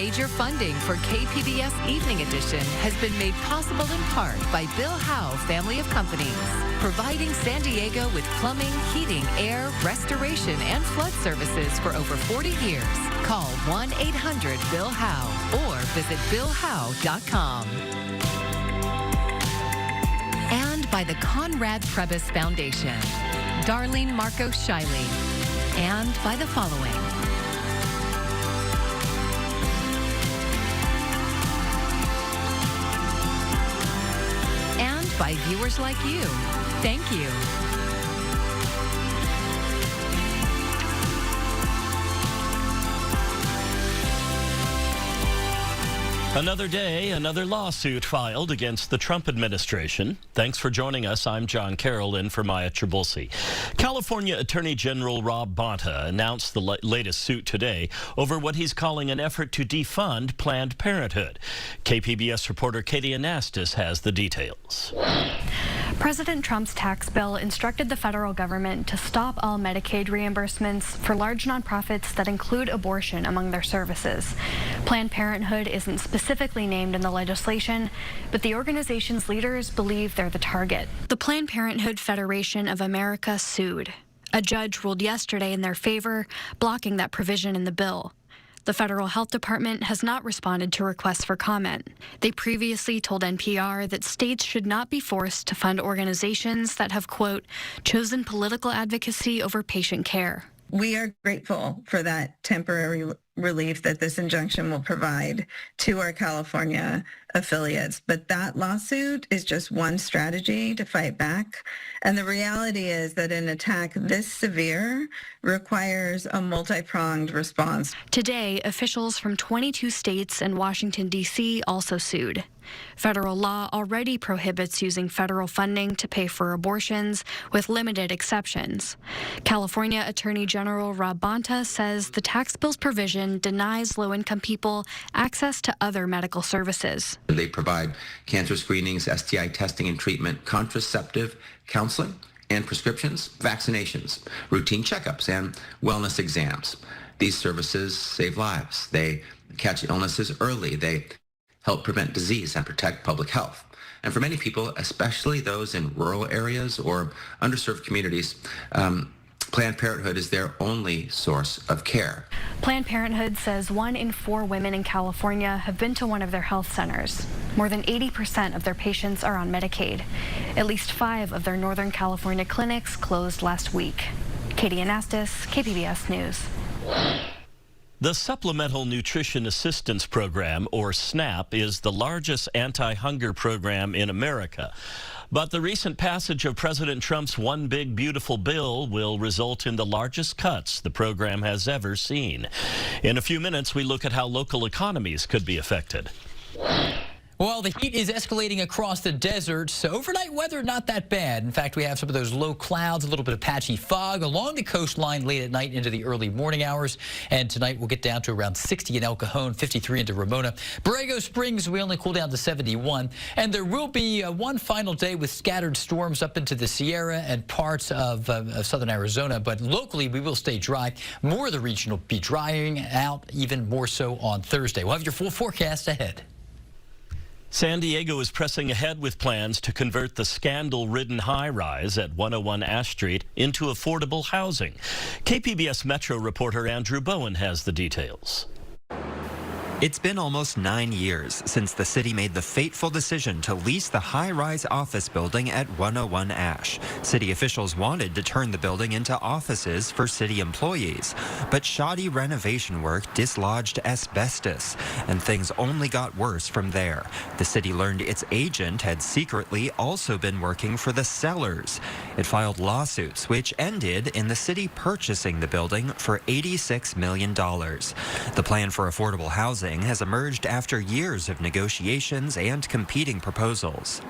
Major funding for KPBS Evening Edition has been made possible in part by Bill Howe Family of Companies, providing San Diego with plumbing, heating, air, restoration, and flood services for over 40 years. Call 1-800-BILL-HOWE or visit BillHowe.com. And by the Conrad Trebas Foundation, Darlene Marco Shiley, and by the following. And by viewers like you. Thank you. Another day, another lawsuit filed against the Trump administration. Thanks for joining us. I'm John Carroll, in for Maya Trabulsi. California Attorney General Rob Bonta announced the latest suit today over what he's calling an effort to defund Planned Parenthood. KPBS reporter Katie Anastas has the details. President Trump's tax bill instructed the federal government to stop all Medicaid reimbursements for large nonprofits that include abortion among their services. Planned Parenthood isn't specifically named in the legislation, but the organization's leaders believe they're the target. The Planned Parenthood Federation of America sued. A judge ruled yesterday in their favor, blocking that provision in the bill. The federal health department has not responded to requests for comment. They previously told NPR that states should not be forced to fund organizations that have, quote, chosen political advocacy over patient care. We are grateful for that temporary relief that this injunction will provide to our California affiliates. But that lawsuit is just one strategy to fight back. And the reality is that an attack this severe requires a multi-pronged response. Today, officials from 22 states and Washington, D.C. also sued. Federal law already prohibits using federal funding to pay for abortions, with limited exceptions. California Attorney General Rob Bonta says the tax bill's provision denies low-income people access to other medical services. They provide cancer screenings, STI testing and treatment, contraceptive, counseling, and prescriptions, vaccinations, routine checkups, and wellness exams. These services save lives. They catch illnesses early. They help prevent disease and protect public health. And for many people, especially those in rural areas or underserved communities, Planned Parenthood is their only source of care. Planned Parenthood says 1 in 4 women in California have been to one of their health centers. More than 80% of their patients are on Medicaid. At least 5 of their Northern California clinics closed last week. Katie Anastas, KPBS News. The Supplemental Nutrition Assistance Program, or SNAP, is the largest anti-hunger program in America. But the recent passage of President Trump's One Big Beautiful Bill will result in the largest cuts the program has ever seen. In a few minutes, we look at how local economies could be affected. Well, the heat is escalating across the desert, so overnight weather not that bad. In fact, we have some of those low clouds, a little bit of patchy fog along the coastline late at night into the early morning hours. And tonight we'll get down to around 60 in El Cajon, 53 into Ramona. Borrego Springs, we only cool down to 71. And there will be one final day with scattered storms up into the Sierra and parts of southern Arizona. But locally, we will stay dry. More of the region will be drying out, even more so on Thursday. We'll have your full forecast ahead. San Diego is pressing ahead with plans to convert the scandal-ridden high-rise at 101 Ash Street into affordable housing. KPBS Metro reporter Andrew Bowen has the details. It's been almost 9 years since the city made the fateful decision to lease the high-rise office building at 101 Ash. City officials wanted to turn the building into offices for city employees, but shoddy renovation work dislodged asbestos, and things only got worse from there. The city learned its agent had secretly also been working for the sellers. It filed lawsuits, which ended in the city purchasing the building for $86 million. The plan for affordable housing has emerged after years of negotiations and competing proposals.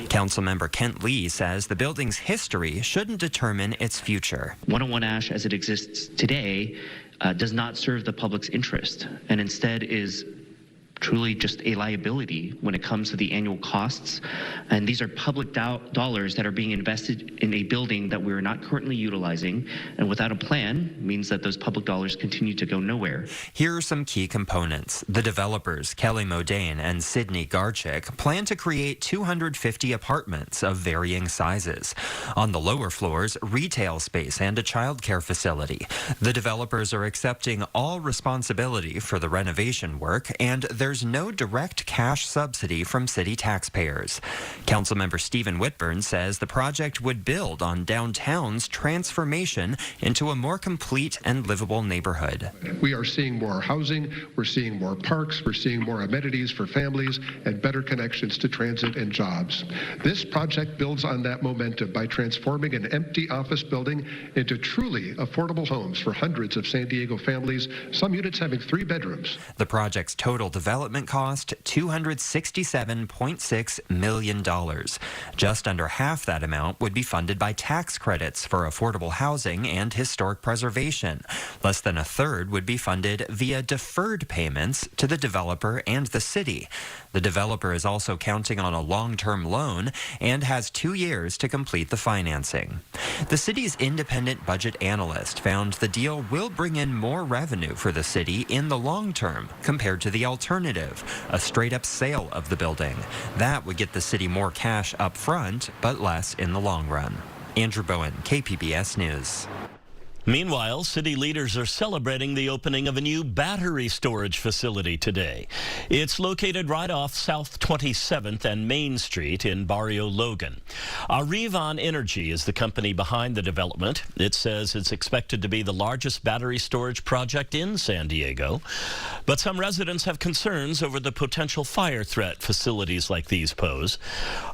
Councilmember Kent Lee says the building's history shouldn't determine its future. 101 Ash, as it exists today, does not serve the public's interest and instead is truly just a liability when it comes to the annual costs. And these are public dollars that are being invested in a building that we're not currently utilizing. And without a plan means that those public dollars continue to go nowhere. Here are some key components. The developers, Kelly Modane and Sydney Garchick, plan to create 250 apartments of varying sizes. On the lower floors, retail space and a childcare facility. The developers are accepting all responsibility for the renovation work, and there's no direct cash subsidy from city taxpayers. Councilmember Stephen Whitburn says the project would build on downtown's transformation into a more complete and livable neighborhood. We are seeing more housing, we're seeing more parks, we're seeing more amenities for families, and better connections to transit and jobs. This project builds on that momentum by transforming an empty office building into truly affordable homes for hundreds of San Diego families, some units having 3 bedrooms. The project's total development cost $267.6 million. Just under half that amount would be funded by tax credits for affordable housing and historic preservation. Less than a third would be funded via deferred payments to the developer and the city. The developer is also counting on a long-term loan and has 2 years to complete the financing. The city's independent budget analyst found the deal will bring in more revenue for the city in the long term compared to the alternative, a straight-up sale of the building. That would get the city more cash up front, but less in the long run. Andrew Bowen, KPBS News. Meanwhile, city leaders are celebrating the opening of a new battery storage facility today. It's located right off South 27th and Main Street in Barrio Logan. Arrivan Energy is the company behind the development. It says it's expected to be the largest battery storage project in San Diego. But some residents have concerns over the potential fire threat facilities like these pose.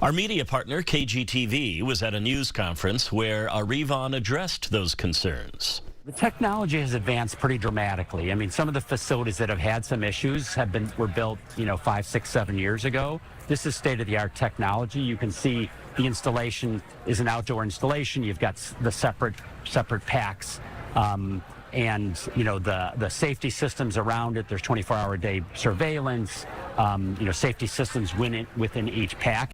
Our media partner, KGTV, was at a news conference where Arrivan addressed those concerns. The technology has advanced pretty dramatically. I mean, some of the facilities that have had some issues were built, 5, 6, 7 years ago. This is state-of-the-art technology. You can see the installation is an outdoor installation. You've got the separate packs, and the safety systems around it. There's 24-hour-a-day surveillance. Safety systems within each pack.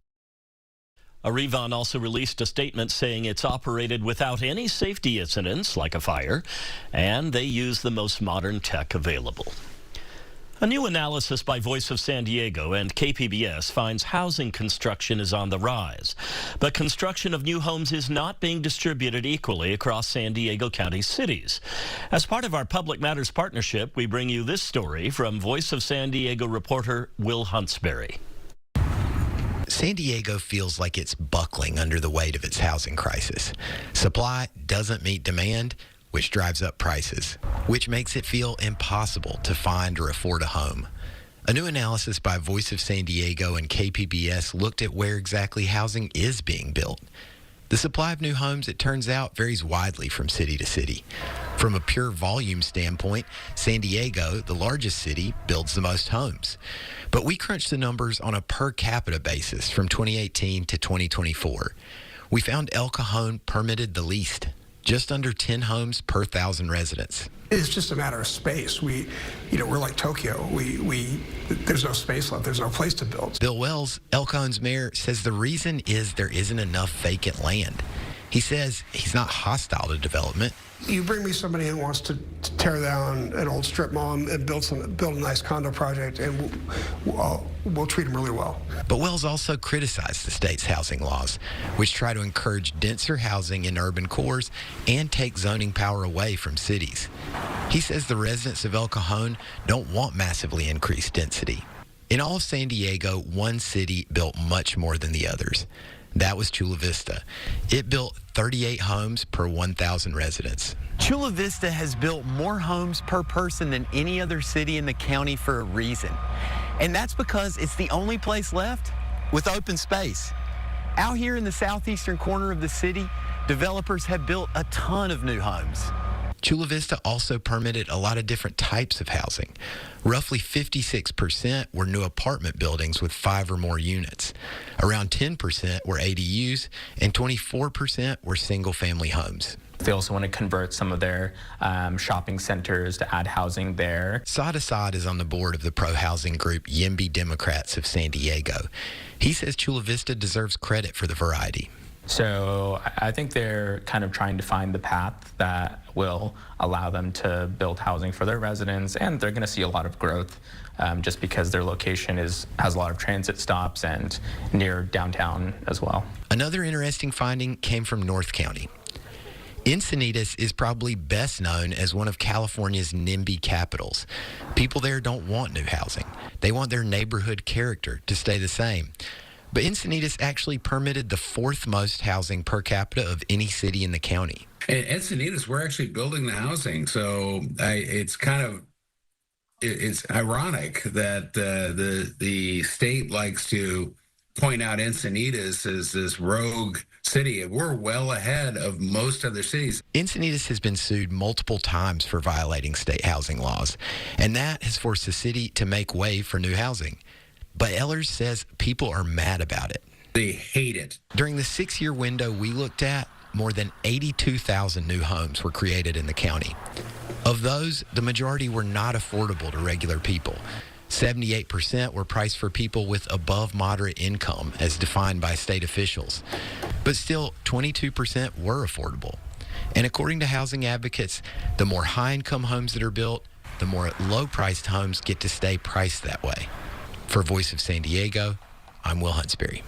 Arrivan also released a statement saying it's operated without any safety incidents like a fire, and they use the most modern tech available. A new analysis by Voice of San Diego and KPBS finds housing construction is on the rise, but construction of new homes is not being distributed equally across San Diego County cities. As part of our Public Matters partnership, we bring you this story from Voice of San Diego reporter Will Huntsberry. San Diego feels like it's buckling under the weight of its housing crisis. Supply doesn't meet demand, which drives up prices, which makes it feel impossible to find or afford a home. A new analysis by Voice of San Diego and KPBS looked at where exactly housing is being built. The supply of new homes, it turns out, varies widely from city to city. From a pure volume standpoint, San Diego, the largest city, builds the most homes. But we crunched the numbers on a per capita basis from 2018 to 2024. We found El Cajon permitted the least, just under 10 homes per 1,000 residents. It's just a matter of space. We're like Tokyo. There's no space left. There's no place to build. Bill Wells, El Cajon's mayor, says the reason is there isn't enough vacant land. He says he's not hostile to development. You bring me somebody who wants to tear down an old strip mall and build a nice condo project, and we'll treat them really well. But Wells also criticized the state's housing laws, which try to encourage denser housing in urban cores and take zoning power away from cities. He says the residents of El Cajon don't want massively increased density. In all of San Diego, one city built much more than the others. That was Chula Vista. It built 38 homes per 1,000 residents. Chula Vista has built more homes per person than any other city in the county for a reason. And that's because it's the only place left with open space. Out here in the southeastern corner of the city, developers have built a ton of new homes. Chula Vista also permitted a lot of different types of housing. Roughly 56% were new apartment buildings with 5 or more units. Around 10% were ADUs, and 24% were single-family homes. They also want to convert some of their shopping centers to add housing there. Saad Assad is on the board of the pro-housing group YIMBY Democrats of San Diego. He says Chula Vista deserves credit for the variety. So I think they're kind of trying to find the path that will allow them to build housing for their residents, and they're going to see a lot of growth just because their location has a lot of transit stops and near downtown as well. Another interesting finding came from North County. Encinitas is probably best known as one of California's NIMBY capitals. People there don't want new housing. They want their neighborhood character to stay the same. But Encinitas actually permitted the fourth most housing per capita of any city in the county. At Encinitas, we're actually building the housing, so it's ironic that the state likes to point out Encinitas as this rogue city. We're well ahead of most other cities. Encinitas has been sued multiple times for violating state housing laws, and that has forced the city to make way for new housing. But Ehlers says people are mad about it. They hate it. During the 6-year window we looked at, more than 82,000 new homes were created in the county. Of those, the majority were not affordable to regular people. 78% were priced for people with above moderate income, as defined by state officials. But still, 22% were affordable. And according to housing advocates, the more high-income homes that are built, the more low-priced homes get to stay priced that way. For Voice of San Diego, I'm Will Huntsberry.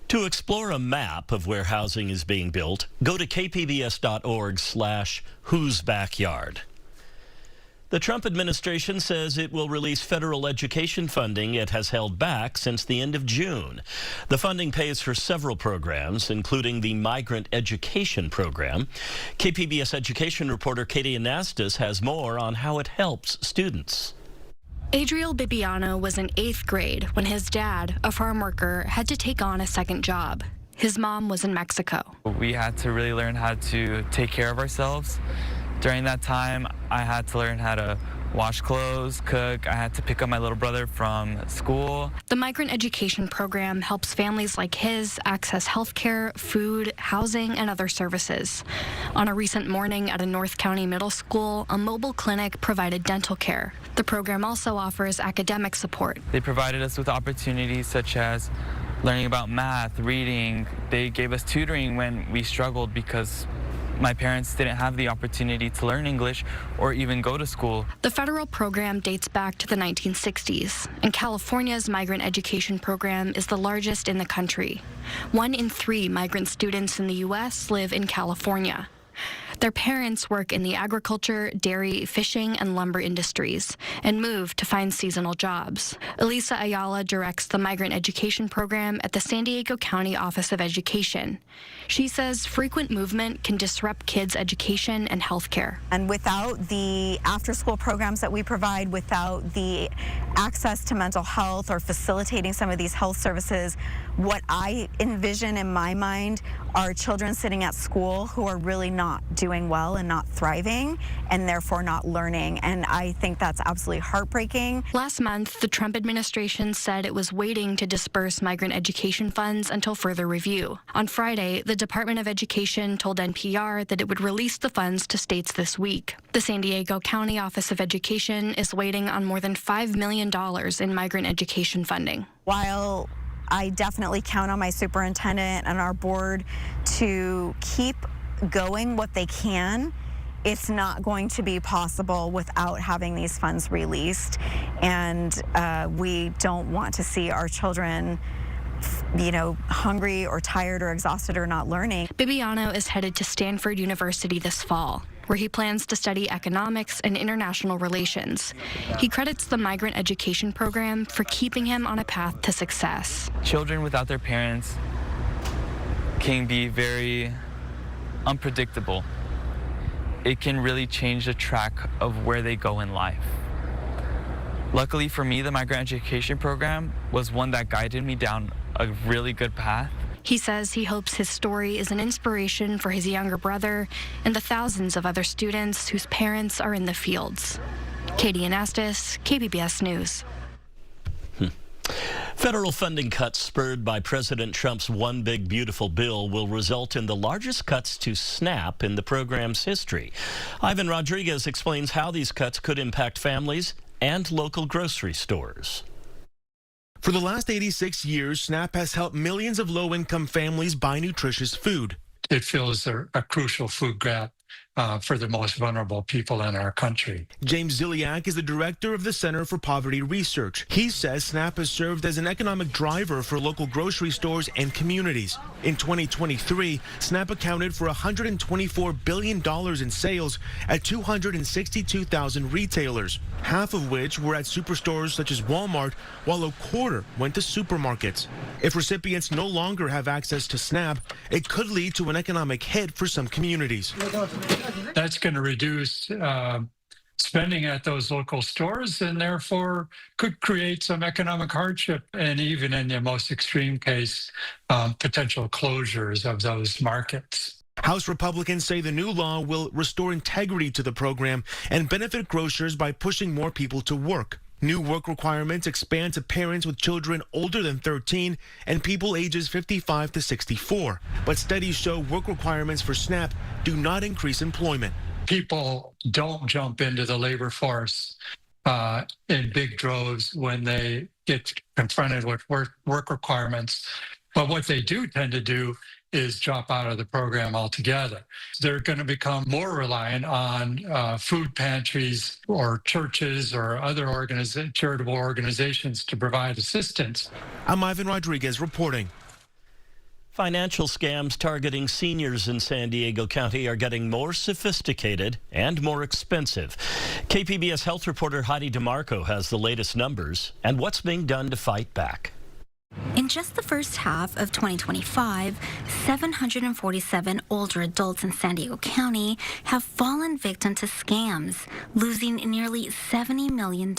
To explore a map of where housing is being built, go to kpbs.org/whose backyard. The Trump administration says it will release federal education funding it has held back since the end of June. The funding pays for several programs, including the Migrant Education Program. KPBS education reporter Katie Anastas has more on how it helps students. Adriel Bibiano was in 8th grade when his dad, a farm worker, had to take on a second job. His mom was in Mexico. We had to really learn how to take care of ourselves. During that time, I had to learn how to wash clothes, cook. I had to pick up my little brother from school. The Migrant Education Program helps families like his access health care, food, housing, and other services. On a recent morning at a North County middle school, a mobile clinic provided dental care. The program also offers academic support. They provided us with opportunities such as learning about math, reading. They gave us tutoring when we struggled because my parents didn't have the opportunity to learn English or even go to school. The federal program dates back to the 1960s, and California's migrant education program is the largest in the country. 1 in 3 migrant students in the U.S. live in California. Their parents work in the agriculture, dairy, fishing, and lumber industries and move to find seasonal jobs. Elisa Ayala directs the Migrant Education Program at the San Diego County Office of Education. She says frequent movement can disrupt kids' education and health care. And without the after-school programs that we provide, without the access to mental health or facilitating some of these health services, what I envision in my mind are children sitting at school who are really not doing well and not thriving and therefore not learning. And I think that's absolutely heartbreaking. Last month, the Trump administration said it was waiting to disperse migrant education funds until further review. On Friday, the Department of Education told NPR that it would release the funds to states this week. The San Diego County Office of Education is waiting on more than $5 million in migrant education funding. While I definitely count on my superintendent and our board to keep going what they can, it's not going to be possible without having these funds released. And we don't want to see our children, hungry or tired or exhausted or not learning. Bibiano is headed to Stanford University this fall, where he plans to study economics and international relations. He credits the Migrant Education Program for keeping him on a path to success. Children without their parents can be very unpredictable. It can really change the track of where they go in life. Luckily for me, the Migrant Education Program was one that guided me down a really good path. He says he hopes his story is an inspiration for his younger brother and the thousands of other students whose parents are in the fields. Katie Anastas, KPBS News. Federal funding cuts spurred by President Trump's One Big Beautiful Bill will result in the largest cuts to SNAP in the program's history. Ivan Rodriguez explains how these cuts could impact families and local grocery stores. For the last 86 years, SNAP has helped millions of low-income families buy nutritious food. It fills a crucial food gap for the most vulnerable people in our country. James Ziliak is the director of the Center for Poverty Research. He says SNAP has served as an economic driver for local grocery stores and communities. In 2023, SNAP accounted for $124 billion in sales at 262,000 retailers, half of which were at superstores such as Walmart, while a quarter went to supermarkets. If recipients no longer have access to SNAP, it could lead to an economic hit for some communities. That's going to reduce spending at those local stores and therefore could create some economic hardship and even in the most extreme case, potential closures of those markets. House Republicans say the new law will restore integrity to the program and benefit grocers by pushing more people to work. New work requirements expand to parents with children older than 13 and people ages 55 to 64. But studies show work requirements for SNAP do not increase employment. People don't jump into the labor force in big droves when they get confronted with work requirements. But what they do tend to do is drop out of the program altogether. They're going to become more reliant on food pantries or churches or other charitable organizations to provide assistance. I'm Ivan Rodriguez reporting. Financial scams targeting seniors in San Diego County are getting more sophisticated and more expensive. KPBS health reporter Heidi DeMarco has the latest numbers and what's being done to fight back. In just the first half of 2025, 747 older adults in San Diego County have fallen victim to scams, losing nearly $70 million.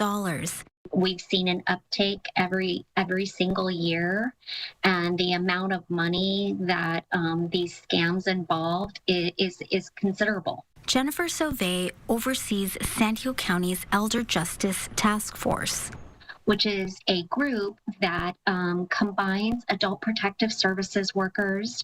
We've seen an uptake every single year, and the amount of money that these scams involved is considerable. Jennifer Sauvé oversees San Diego County's Elder Justice Task Force, which is a group that combines adult protective services workers,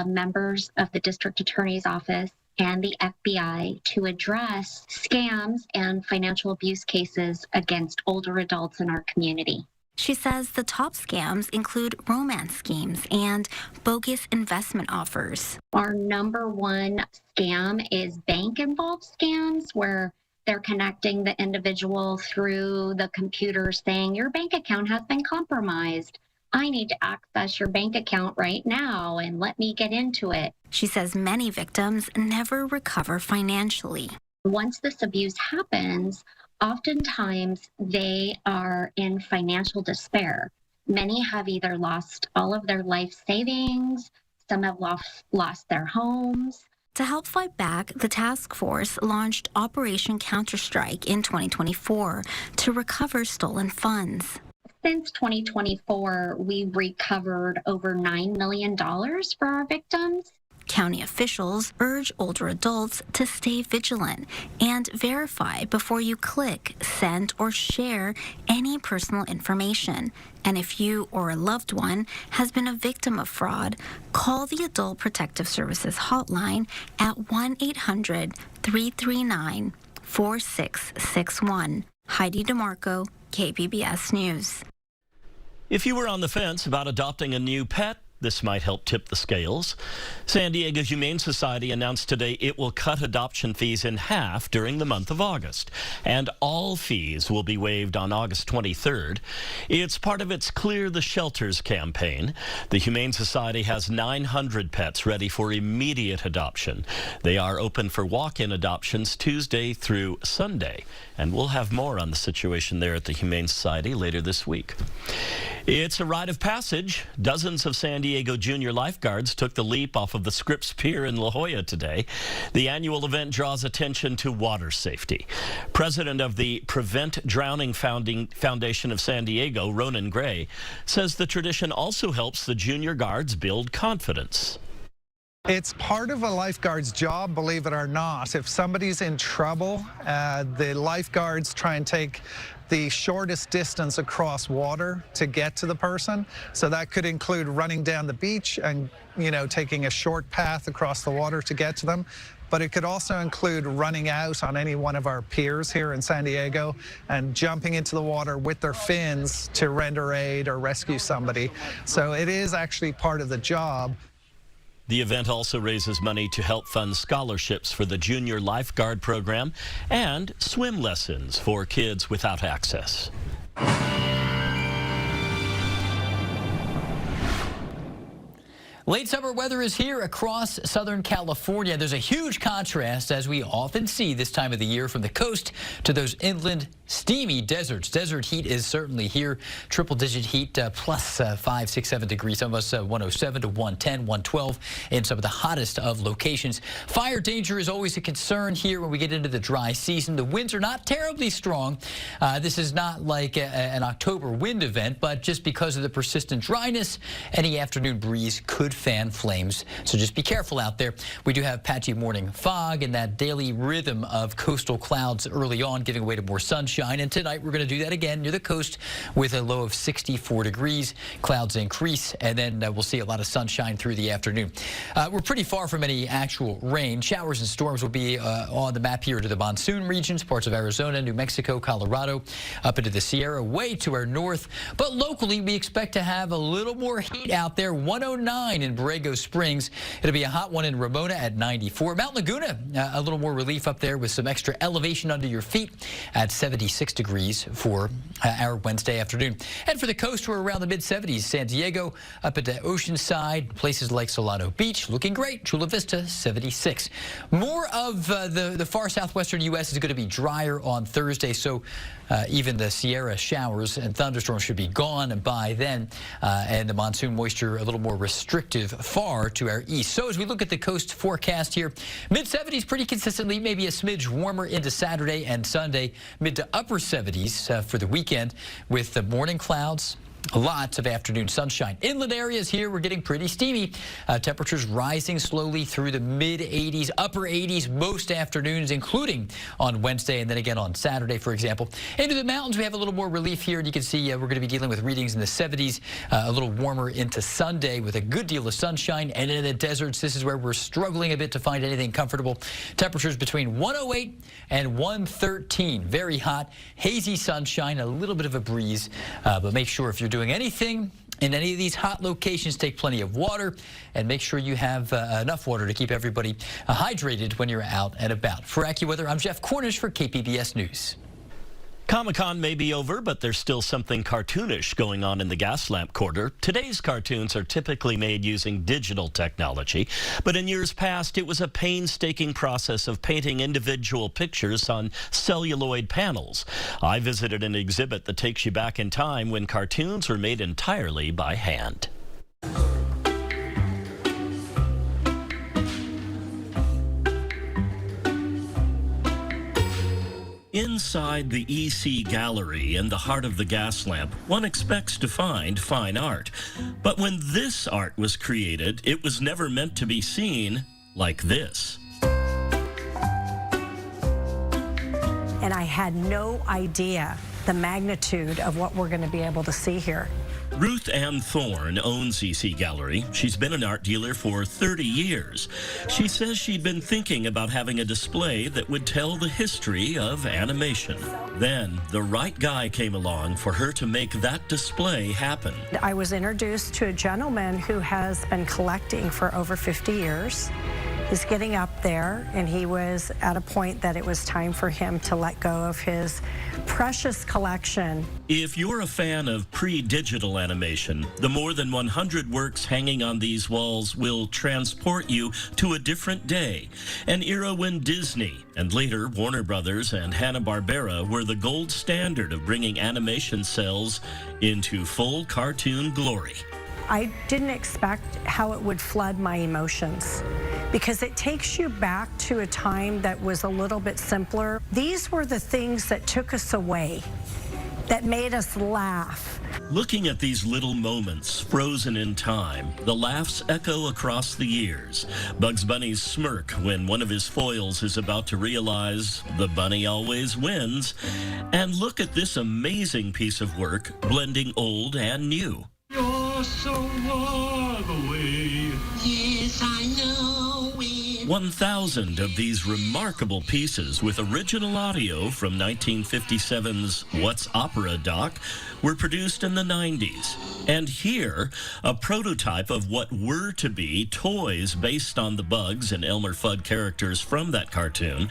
members of the district attorney's office, and the FBI to address scams and financial abuse cases against older adults in our community. She says the top scams include romance schemes and bogus investment offers. Our number one scam is bank-involved scams, where they're connecting the individual through the computer saying, your bank account has been compromised. I need to access your bank account right now and let me get into it. She says many victims never recover financially. Once this abuse happens, oftentimes they are in financial despair. Many have either lost all of their life savings, some have lost their homes. To help fight back, the task force launched Operation Counterstrike in 2024 to recover stolen funds. Since 2024, we've recovered over $9 million for our victims. County officials urge older adults to stay vigilant and verify before you click, send, or share any personal information. And if you or a loved one has been a victim of fraud, call the Adult Protective Services hotline at 1-800-339-4661. Heidi DeMarco, KPBS News. If you were on the fence about adopting a new pet, this might help tip the scales. San Diego Humane Society announced today it will cut adoption fees in half during the month of August, and all fees will be waived on August 23rd. It's part of its Clear the Shelters campaign. The Humane Society has 900 pets ready for immediate adoption. They are open for walk-in adoptions Tuesday through Sunday, and we'll have more on the situation there at the Humane Society later this week. It's a rite of passage. Dozens of San Diego junior lifeguards took the leap off of the Scripps Pier in La Jolla today. The annual event draws attention to water safety. President of the Prevent Drowning Foundation of San Diego, Ronan Gray, says the tradition also helps the junior guards build confidence. It's part of a lifeguard's job, believe it or not. If somebody's in trouble, the lifeguards try and take the shortest distance across water to get to the person. So that could include running down the beach and, taking a short path across the water to get to them. But it could also include running out on any one of our piers here in San Diego and jumping into the water with their fins to render aid or rescue somebody. So it is actually part of the job. The event also raises money to help fund scholarships for the junior lifeguard program and swim lessons for kids without access. Late summer weather is here across Southern California. There's a huge contrast, as we often see this time of the year, from the coast to those inland steamy deserts. Desert heat is certainly here. Triple-digit heat, plus 5, 6, 7 degrees. Some of us 107 to 110, 112 in some of the hottest of locations. Fire danger is always a concern here when we get into the dry season. The winds are not terribly strong. This is not like an October wind event, but just because of the persistent dryness, any afternoon breeze could fan flames. So just be careful out there. We do have patchy morning fog and that daily rhythm of coastal clouds early on, giving way to more sunshine. And tonight we're going to do that again near the coast with a low of 64 degrees. Clouds increase, and then we'll see a lot of sunshine through the afternoon. We're pretty far from any actual rain. Showers and storms will be on the map here to the monsoon regions, parts of Arizona, New Mexico, Colorado, up into the Sierra, way to our north. But locally, we expect to have a little more heat out there. 109 in Borrego Springs. It'll be a hot one in Ramona at 94. Mount Laguna, a little more relief up there with some extra elevation under your feet at 76 degrees for our Wednesday afternoon. And for the coast, we're around the mid-70s. San Diego up at the Oceanside, places like Solano Beach looking great. Chula Vista 76. More of the far southwestern U.S. is going to be drier on Thursday, so even the Sierra showers and thunderstorms should be gone by then, and the monsoon moisture a little more restrictive far to our east. So as we look at the coast forecast here, mid-70s pretty consistently, maybe a smidge warmer into Saturday and Sunday, mid to upper 70s for the weekend with the morning clouds. Lots of afternoon sunshine. Inland areas here, we're getting pretty steamy. Temperatures rising slowly through the mid-80s, upper 80s most afternoons, including on Wednesday and then again on Saturday, for example. Into the mountains, we have a little more relief here, and you can see we're going to be dealing with readings in the 70s, a little warmer into Sunday with a good deal of sunshine. And in the deserts, this is where we're struggling a bit to find anything comfortable. Temperatures between 108 and 113. Very hot, hazy sunshine, a little bit of a breeze, but make sure if you're doing anything in any of these hot locations, take plenty of water and make sure you have enough water to keep everybody hydrated when you're out and about. For AccuWeather, I'm Jeff Cornish for KPBS News. Comic-Con may be over, but there's still something cartoonish going on in the Gaslamp Quarter. Today's cartoons are typically made using digital technology, but in years past, it was a painstaking process of painting individual pictures on celluloid panels. I visited an exhibit that takes you back in time when cartoons were made entirely by hand. Inside the EC Gallery in the heart of the Gaslamp, one expects to find fine art. But when this art was created, it was never meant to be seen like this. And I had no idea the magnitude of what we're going to be able to see here. Ruth Ann Thorne owns EC Gallery. She's been an art dealer for 30 years. She says she'd been thinking about having a display that would tell the history of animation. Then the right guy came along for her to make that display happen. I was introduced to a gentleman who has been collecting for over 50 years. He's getting up there, and he was at a point that it was time for him to let go of his precious collection. If you're a fan of pre-digital animation, the more than 100 works hanging on these walls will transport you to a different day, an era when Disney and later Warner Brothers and Hanna-Barbera were the gold standard of bringing animation cells into full cartoon glory. I didn't expect how it would flood my emotions, because it takes you back to a time that was a little bit simpler. These were the things that took us away. that made us laugh. Looking at these little moments frozen in time, the laughs echo across the years. Bugs Bunny's smirk when one of his foils is about to realize the bunny always wins. And look at this amazing piece of work, blending old and new. You're so far away. Yes, I know it. 1,000 of these remarkable pieces with original audio from 1957's What's Opera doc were produced in the 90s. And here, a prototype of what were to be toys based on the Bugs and Elmer Fudd characters from that cartoon.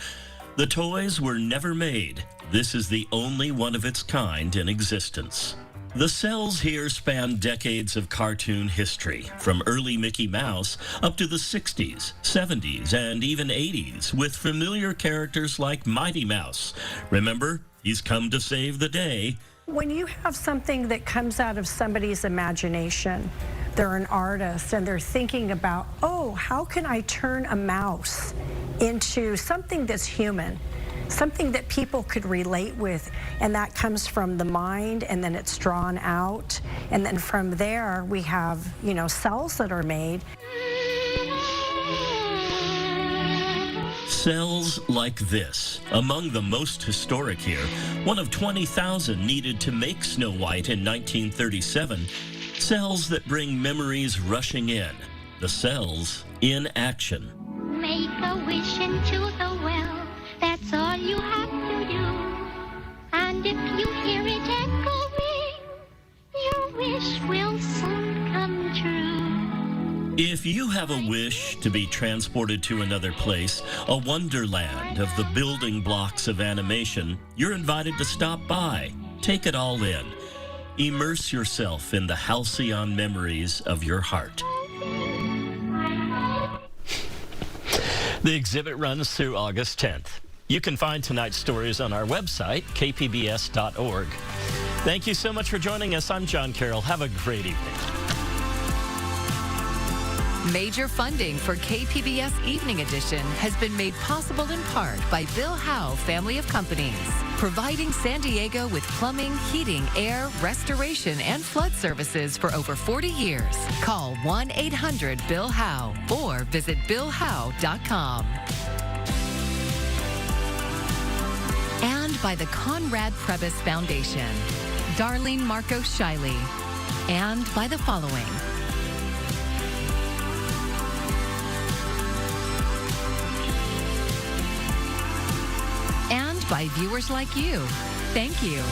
The toys were never made. This is the only one of its kind in existence. The cells here span decades of cartoon history, from early Mickey Mouse up to the 60s, 70s, and even 80s, with familiar characters like Mighty Mouse. Remember, he's come to save the day. When you have something that comes out of somebody's imagination, they're an artist and they're thinking about, oh, how can I turn a mouse into something that's human? Something that people could relate with, and that comes from the mind, and then it's drawn out, and then from there we have, cells that are made. Cells like this, among the most historic here, one of 20,000 needed to make Snow White in 1937. Cells that bring memories rushing in. The cells in action. Make a wish into the well. That's all you have to do. And if you hear it echoing, your wish will soon come true. If you have a wish to be transported to another place, a wonderland of the building blocks of animation, you're invited to stop by. Take it all in. Immerse yourself in the halcyon memories of your heart. The exhibit runs through August 10th. You can find tonight's stories on our website, kpbs.org. Thank you so much for joining us. I'm John Carroll. Have a great evening. Major funding for KPBS Evening Edition has been made possible in part by Bill Howe Family of Companies, providing San Diego with plumbing, heating, air, restoration, and flood services for over 40 years. Call 1-800-BILL-HOWE or visit BillHowe.com. And by the Conrad Prebys Foundation, Darlene Marco Shiley, and by the following. And by viewers like you. Thank you.